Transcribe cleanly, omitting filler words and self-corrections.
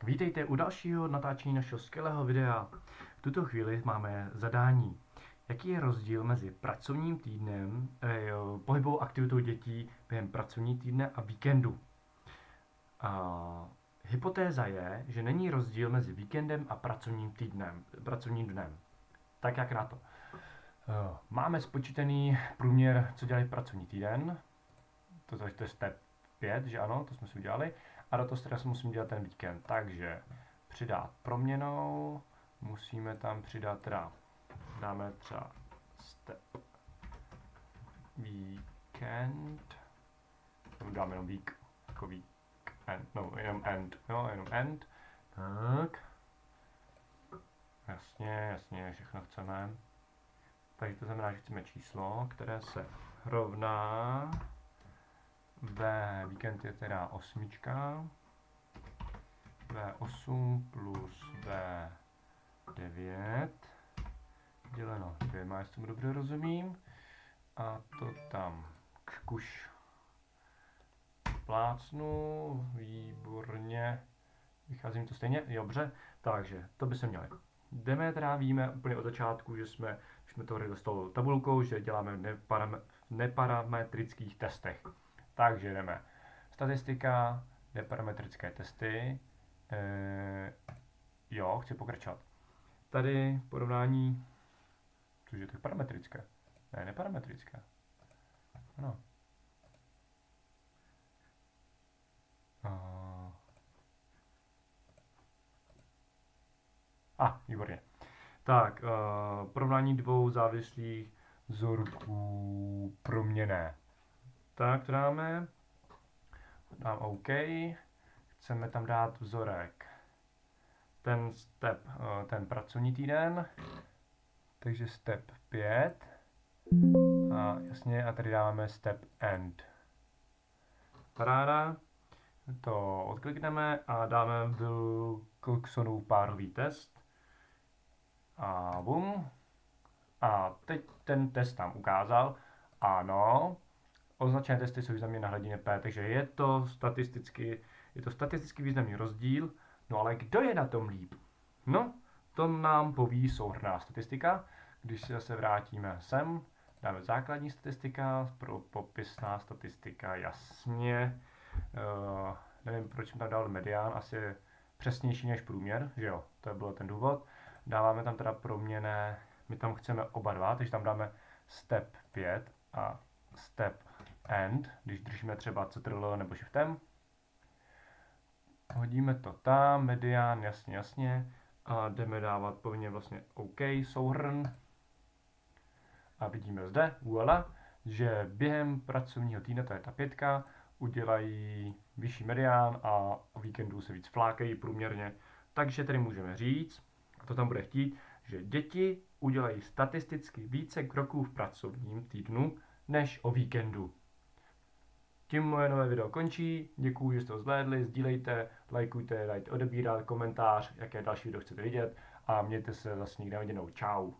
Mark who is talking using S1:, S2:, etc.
S1: Vítejte u dalšího natáčení našeho skvělého videa. V tuto chvíli máme zadání. Jaký je rozdíl mezi pracovním týdnem, pohybovou aktivitou dětí během pracovní týdne a víkendu? Hypotéza je, že není rozdíl mezi víkendem a pracovním dnem. Tak jak na to? Máme spočítaný průměr, co dělají pracovní týden. To je step 5, že ano, to jsme si udělali. A do toho teda si musím dělat ten víkend. Takže přidat proměnou, musíme tam přidat teda, dáme třeba step víkend, dáme jenom week, jako weekend, no jenom end, jo, jenom end. Tak. Jasně, všechno chceme. Takže to znamená, že chceme číslo, které se rovná víkend je teda 8, V8 plus V9 děleno 2, jestli tomu dobře rozumím. A to tam kškuš plácnu, výborně, vychází mi to stejně, dobře, takže to by se měli. Jdeme teda, víme úplně od začátku, že jsme to dostali tabulkou, že děláme v neparametrických testech. Takže jdeme. Statistika, neparametrické testy. Jo, chci pokračovat. Tady porovnání, což je tak parametrické. Ne, neparametrické. Ano. Výborně. Tak, porovnání dvou závislých vzorků proměnné. Tak to dáme. Dám OK. Chceme tam dát vzorek. Ten pracovní týden. Takže step 5. A jasně, a tady dáváme step end. Paráda. To odklikneme a dáme Wilcoxonův párový test. A bum. A teď ten test tam ukázal. Ano. Označené testy jsou za mě na hladině P, takže je to statisticky významný rozdíl. No ale kdo je na tom líp? No, to nám poví souhrnná statistika. Když se zase vrátíme sem, dáme základní statistika, popisná statistika, jasně. Nevím, proč jsem tam dal medián, asi je přesnější než průměr, že jo, to byl ten důvod. Dáváme tam teda proměnné, my tam chceme oba dva, takže tam dáme step 5 a step end, když držíme třeba Ctrl nebo Shiftem. Hodíme to tam, medián, jasně. A jdeme dávat povinně vlastně OK, souhrn. A vidíme zde, voilà, že během pracovního týdne, to je ta 5, udělají vyšší medián a o víkendu se víc flákají průměrně. Takže tedy můžeme říct, a to tam bude chtít, že děti udělají statisticky více kroků v pracovním týdnu, než o víkendu. Tím moje nové video končí, děkuji, že jste ho zhlédli, sdílejte, lajkujte, dajte odebírat, komentář, jaké další video chcete vidět a mějte se zase někde viděnou. Čau.